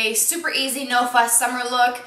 a super easy, no fuss summer look.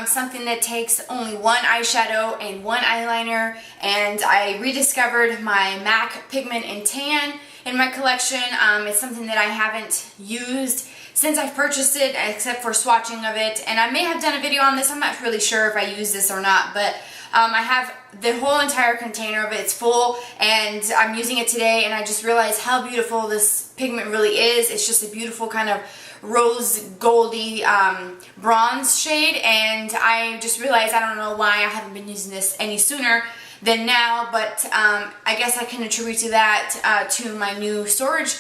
Something that takes only one eyeshadow and one eyeliner, and I rediscovered my MAC Pigment in Tan in my collection. It's something that I haven't used since I've purchased it, except for swatching of it, and I may have done a video on this. I'm not really sure if I use this or not, but I have the whole entire container of it. It's full, and I'm using it today, and I just realized how beautiful this pigment really is. It's just a beautiful kind of rose goldy bronze shade, and I just realized, I don't know why I haven't been using this any sooner than now, but I guess I can attribute to that to my new storage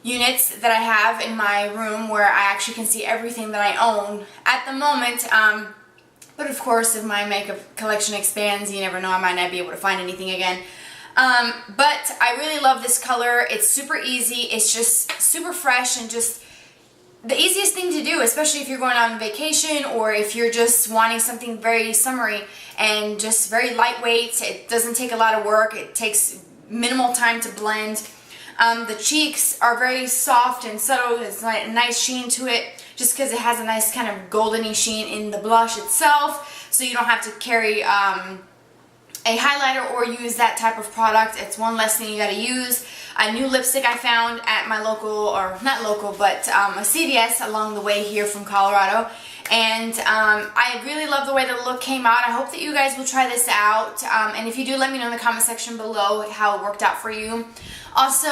units that I have in my room, where I actually can see everything that I own at the moment. But of course, if my makeup collection expands, you never know, I might not be able to find anything again. But I really love this color. It's super easy. It's just super fresh and just the easiest thing to do, especially if you're going on vacation or if you're just wanting something very summery and just very lightweight. It doesn't take a lot of work. It takes minimal time to blend. The cheeks are very soft and subtle. There's a nice sheen to it, just because it has a nice kind of goldeny sheen in the blush itself, so you don't have to carry a highlighter or use that type of product. It's one less thing you gotta use. A new lipstick I found at my local, or not local, but a CVS along the way here from Colorado, and I really love the way the look came out. I hope that you guys will try this out, and if you do, let me know in the comment section below how it worked out for you. Also,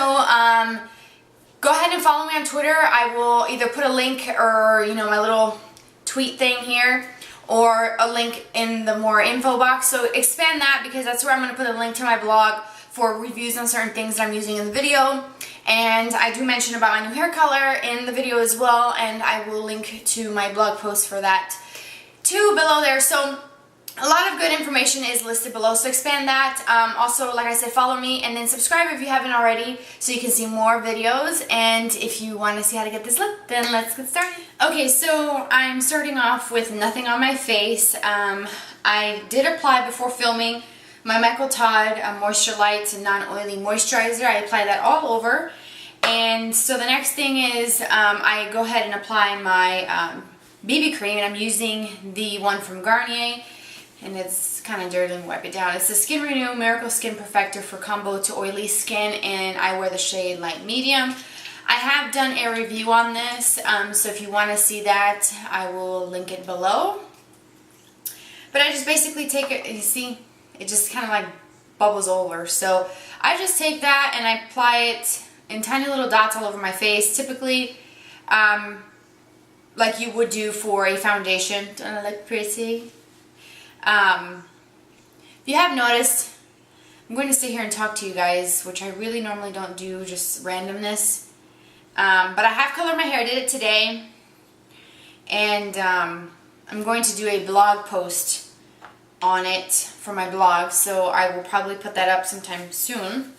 go ahead and follow me on Twitter. I will either put a link, or my little tweet thing here, or a link in the more info box. So expand that, because that's where I'm going to put a link to my blog for reviews on certain things that I'm using in the video. And I do mention about my new hair color in the video as well, and I will link to my blog post for that too below there. So a lot of good information is listed below, so expand that. Also, like I said, follow me, and then subscribe if you haven't already, so you can see more videos. And if you want to see how to get this look, then let's get started. Okay, so I'm starting off with nothing on my face. I did apply before filming my Michael Todd Moisture Light Non-Oily Moisturizer. I apply that all over. And so the next thing is I go ahead and apply my BB cream, and I'm using the one from Garnier. And it's kind of dirty, and wipe it down. It's the Skin Renew Miracle Skin Perfector for combo to oily skin, and I wear the shade light medium. I have done a review on this, so if you want to see that, I will link it below. But I just basically take it, you see, it just kind of like bubbles over. So I just take that and I apply it in tiny little dots all over my face, typically like you would do for a foundation. Don't I look pretty? If you have noticed, I'm going to sit here and talk to you guys, which I really normally don't do, just randomness. But I have colored my hair. I did it today, and I'm going to do a blog post on it for my blog, so I will probably put that up sometime soon.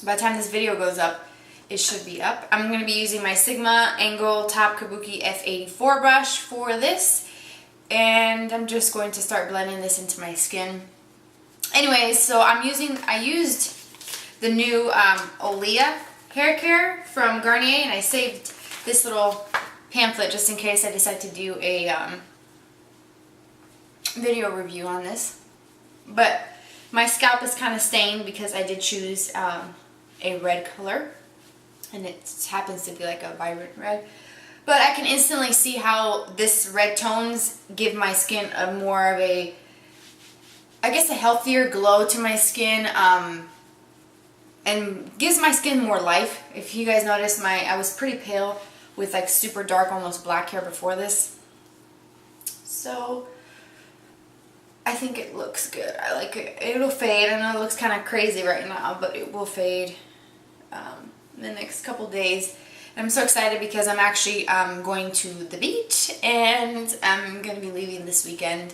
By the time this video goes up, it should be up. I'm going to be using my Sigma Angle Top Kabuki F84 brush for this, and I'm just going to start blending this into my skin. Anyways, so I used the new Olea hair care from Garnier, and I saved this little pamphlet just in case I decide to do a video review on this. But my scalp is kind of stained because I did choose a red color, and it happens to be like a vibrant red. But I can instantly see how this red tones give my skin a more of a, I guess, a healthier glow to my skin, and gives my skin more life. If you guys notice, I was pretty pale with like super dark, almost black hair before this. So I think it looks good. I like it. It'll fade. I know it looks kind of crazy right now, but it will fade in the next couple days. I'm so excited because I'm actually going to the beach, and I'm going to be leaving this weekend.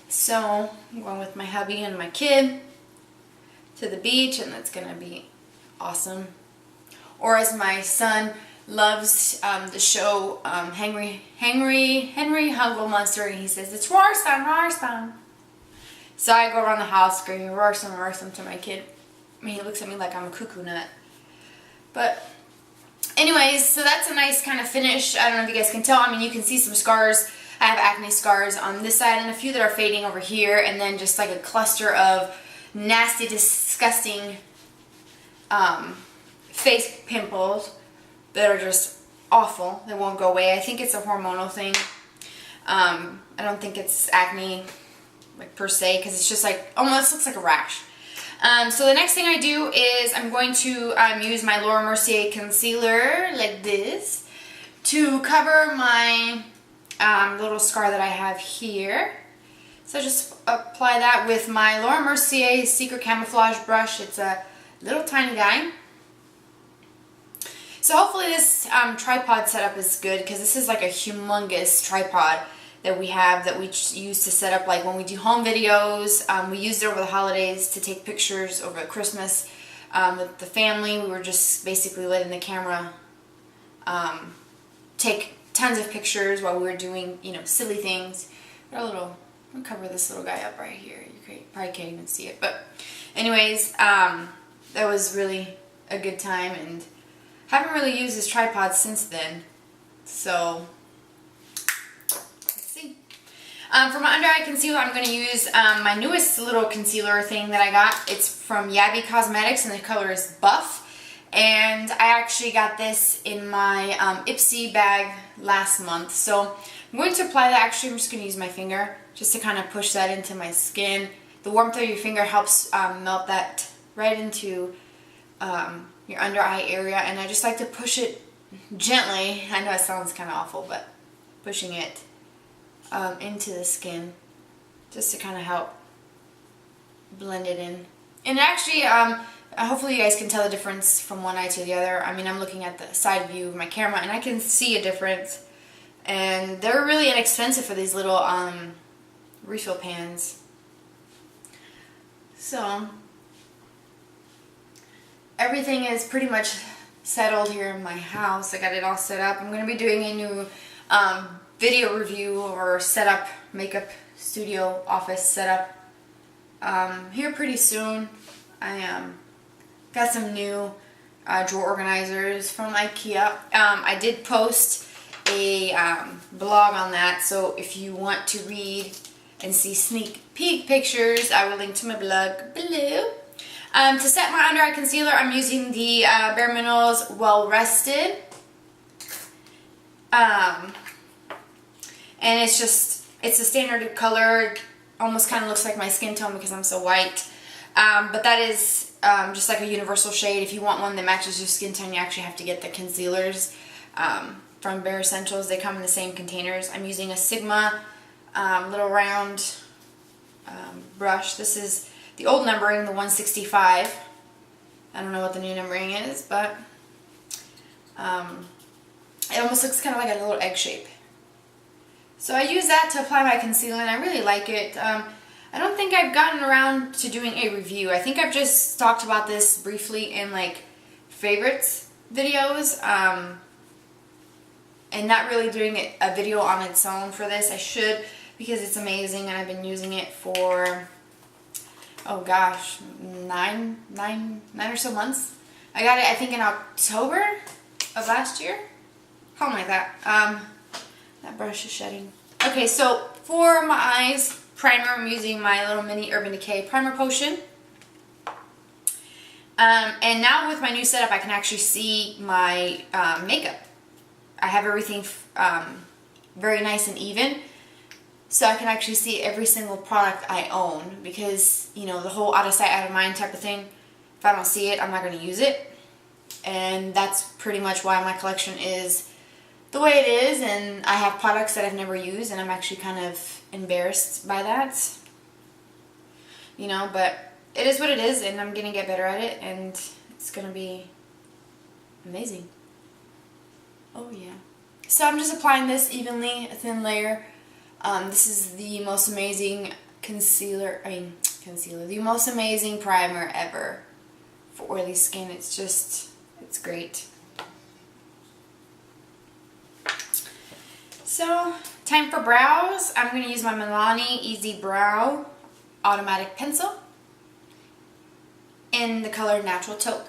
So I'm going with my hubby and my kid to the beach, and that's going to be awesome. Or as my son loves the show Henry Hugglemonster, and he says, it's Roarsome, Roarsome. So I go around the house screaming Roarsome, Roarsome to my kid. I mean, he looks at me like I'm a cuckoo nut. But Anyways, so that's a nice kind of finish. I don't know if you guys can tell. I mean, you can see some scars. I have acne scars on this side and a few that are fading over here, and then just like a cluster of nasty, disgusting face pimples that are just awful. They won't go away. I think it's a hormonal thing. I don't think it's acne like per se, because it's just like almost looks like a rash. So the next thing I do is I'm going to use my Laura Mercier concealer like this to cover my little scar that I have here. So just apply that with my Laura Mercier Secret Camouflage brush. It's a little tiny guy. So hopefully this tripod setup is good, because this is like a humongous tripod that we have that we use to set up like when we do home videos. We used it over the holidays to take pictures over Christmas with the family. We were just basically letting the camera take tons of pictures while we were doing, you know, silly things. I'll cover this little guy up right here. You probably can't even see it, but anyways, that was really a good time, and haven't really used this tripod since then. So let's see. For my under eye concealer, I'm going to use my newest little concealer thing that I got. It's from Yabby Cosmetics, and the color is Buff. And I actually got this in my Ipsy bag last month. So I'm going to apply that. Actually, I'm just going to use my finger just to kind of push that into my skin. The warmth of your finger helps melt that right into your under eye area, and I just like to push it gently. I know it sounds kind of awful, but pushing it into the skin just to kind of help blend it in. And actually, hopefully you guys can tell the difference from one eye to the other. I mean, I'm looking at the side view of my camera, and I can see a difference. And they're really inexpensive for these little refill pans. So everything is pretty much settled here in my house. I got it all set up. I'm going to be doing a new video review or setup, makeup studio office setup here pretty soon. I got some new drawer organizers from IKEA. I did post a blog on that, so if you want to read and see sneak peek pictures, I will link to my blog below. To set my under eye concealer, I'm using the Bare Minerals Well Rested. And it's a standard color. Almost kind of looks like my skin tone because I'm so white. But that is just like a universal shade. If you want one that matches your skin tone, you actually have to get the concealers from Bare Essentials. They come in the same containers. I'm using a Sigma little round brush. This is the old numbering, the 165. I don't know what the new numbering is, but it almost looks kind of like a little egg shape. So I use that to apply my concealer, and I really like it. I don't think I've gotten around to doing a review. I think I've just talked about this briefly in like favorites videos, and not really doing a video on its own for this. I should, because it's amazing, and I've been using it for, oh gosh, nine or so months. I got it, I think, in October of last year. Something like that. That brush is shedding. Okay, so for my eyes primer, I'm using my little mini Urban Decay primer potion. And now with my new setup, I can actually see my makeup. I have everything very nice and even. So I can actually see every single product I own, because, you know, the whole out of sight, out of mind type of thing, if I don't see it, I'm not going to use it. And that's pretty much why my collection is the way it is, and I have products that I've never used, and I'm actually kind of embarrassed by that. You know, but it is what it is, and I'm going to get better at it, and it's going to be amazing. Oh yeah. So I'm just applying this evenly, a thin layer. This is the most amazing the most amazing primer ever for oily skin. It's great. So, time for brows. I'm going to use my Milani Easy Brow Automatic Pencil in the color Natural Taupe.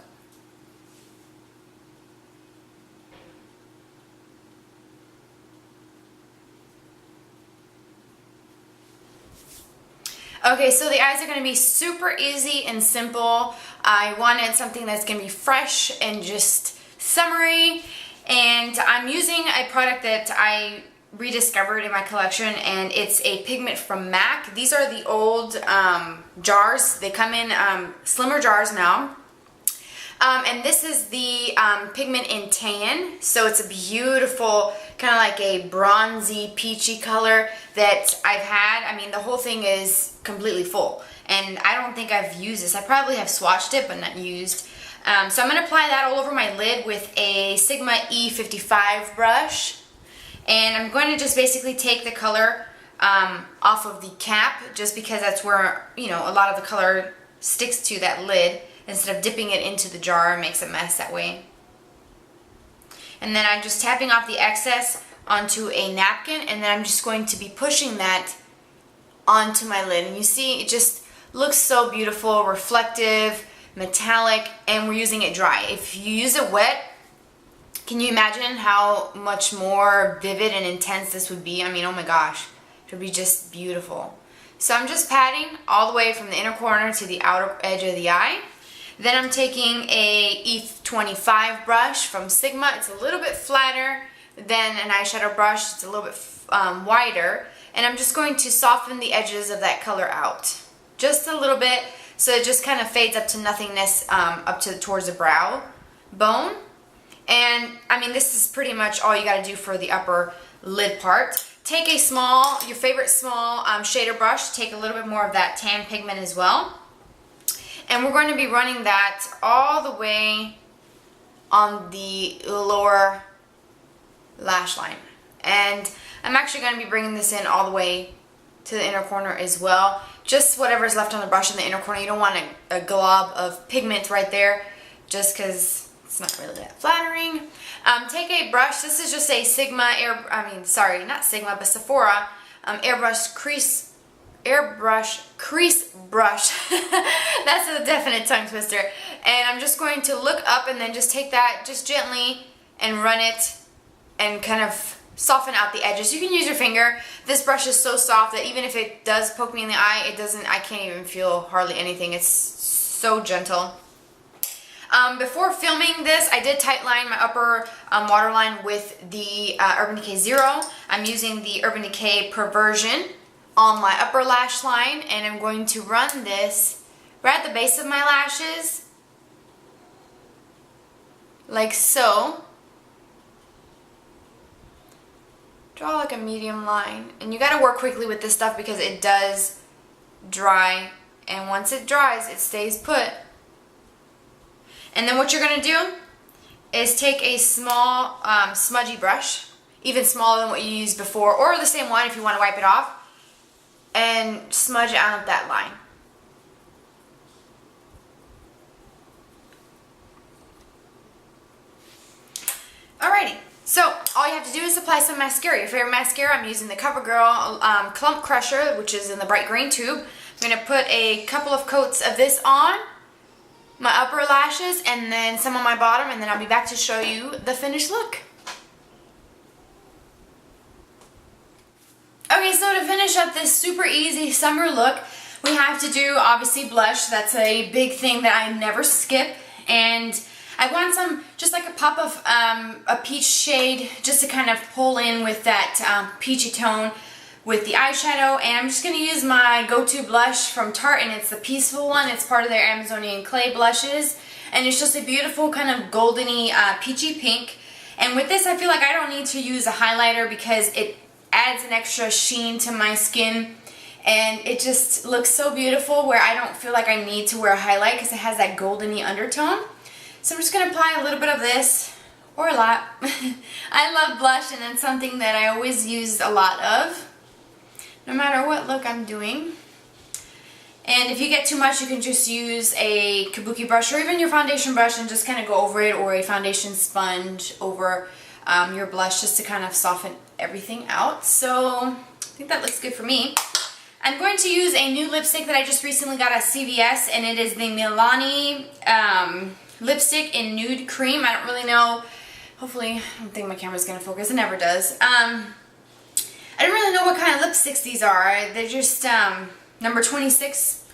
Okay, so the eyes are going to be super easy and simple. I wanted something that's going to be fresh and just summery, and I'm using a product that I rediscovered in my collection, and it's a pigment from MAC. These are the old jars. They come in slimmer jars now. And this is the pigment in tan, so it's a beautiful, kind of like a bronzy, peachy color that I've had. I mean, the whole thing is completely full, and I don't think I've used this. I probably have swatched it, but not used. So I'm going to apply that all over my lid with a Sigma E55 brush, and I'm going to just basically take the color off of the cap, just because that's where, you know, a lot of the color sticks to that lid. Instead of dipping it into the jar, it makes a mess that way. And then I'm just tapping off the excess onto a napkin, and then I'm just going to be pushing that onto my lid. And you see, it just looks so beautiful, reflective, metallic, and we're using it dry. If you use it wet, can you imagine how much more vivid and intense this would be? I mean, oh my gosh, it would be just beautiful. So I'm just patting all the way from the inner corner to the outer edge of the eye. Then I'm taking a E25 brush from Sigma. It's a little bit flatter than an eyeshadow brush. It's a little bit wider. And I'm just going to soften the edges of that color out. Just a little bit, so it just kind of fades up to nothingness, up to towards the brow bone. And I mean, this is pretty much all you got to do for the upper lid part. Take a small, your favorite small shader brush. Take a little bit more of that tan pigment as well. And we're going to be running that all the way on the lower lash line. And I'm actually going to be bringing this in all the way to the inner corner as well. Just whatever's left on the brush in the inner corner. You don't want a glob of pigment right there, just because it's not really that flattering. Take a brush. This is just a Sigma Sephora airbrush crease brush. That's a definite tongue twister. And I'm just going to look up and then just take that just gently and run it and kind of soften out the edges. You can use your finger. This brush is so soft that even if it does poke me in the eye, I can't even feel hardly anything. It's so gentle. Before filming this, I did tightline my upper waterline with the Urban Decay Zero. I'm using the Urban Decay Perversion on my upper lash line, and I'm going to run this right at the base of my lashes, like so. Draw like a medium line, and you got to work quickly with this stuff because it does dry, and once it dries, it stays put. And then what you're going to do is take a small smudgy brush, even smaller than what you used before, or the same one if you want to wipe it off, and smudge out that line. Alrighty, so all you have to do is apply some mascara. Your favorite mascara, I'm using the CoverGirl Clump Crusher, which is in the bright green tube. I'm going to put a couple of coats of this on my upper lashes and then some on my bottom, and then I'll be back to show you the finished look. Okay, so to finish up this super easy summer look, we have to do obviously blush. That's a big thing that I never skip, and I want some, just like a pop of a peach shade, just to kind of pull in with that peachy tone with the eyeshadow. And I'm just going to use my go-to blush from Tarte, and it's the Peaceful one. It's part of their Amazonian Clay blushes, and it's just a beautiful kind of goldeny peachy pink. And with this, I feel like I don't need to use a highlighter because it adds an extra sheen to my skin, and it just looks so beautiful where I don't feel like I need to wear a highlight because it has that goldeny undertone. So I'm just going to apply a little bit of this, or a lot. I love blush, and it's something that I always use a lot of, no matter what look I'm doing. And if you get too much, you can just use a kabuki brush or even your foundation brush and just kind of go over it, or a foundation sponge over your blush, just to kind of soften everything out. So I think that looks good for me. I'm going to use a new lipstick that I just recently got at CVS, and it is the Milani lipstick in Nude Cream. I don't really know, hopefully, I don't think my camera's going to focus, it never does. I don't really know what kind of lipsticks these are. They're just, number 26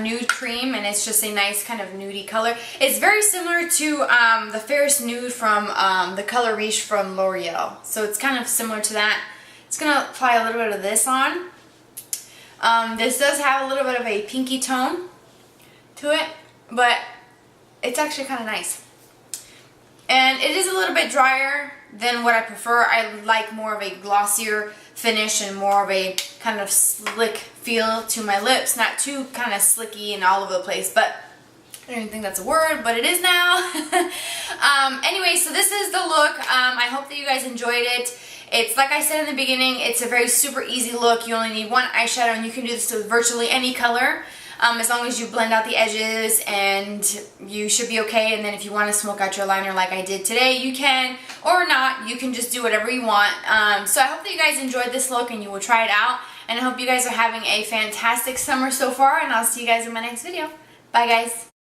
nude cream, and it's just a nice kind of nudie color. It's very similar to the Ferris Nude from the Color Riche from L'Oreal. So it's kind of similar to that. It's going to apply a little bit of this on. This does have a little bit of a pinky tone to it, but it's actually kind of nice. And it is a little bit drier than what I prefer. I like more of a glossier finish and more of a kind of slick feel to my lips. Not too kind of slicky and all over the place, but I don't even think that's a word, but it is now. Anyway, so this is the look. I hope that you guys enjoyed it. It's like I said in the beginning, it's a very super easy look. You only need one eyeshadow and you can do this with virtually any color. As long as you blend out the edges, and you should be okay. And then if you want to smoke out your liner like I did today, you can, or not. You can just do whatever you want. So I hope that you guys enjoyed this look and you will try it out. And I hope you guys are having a fantastic summer so far, and I'll see you guys in my next video. Bye guys.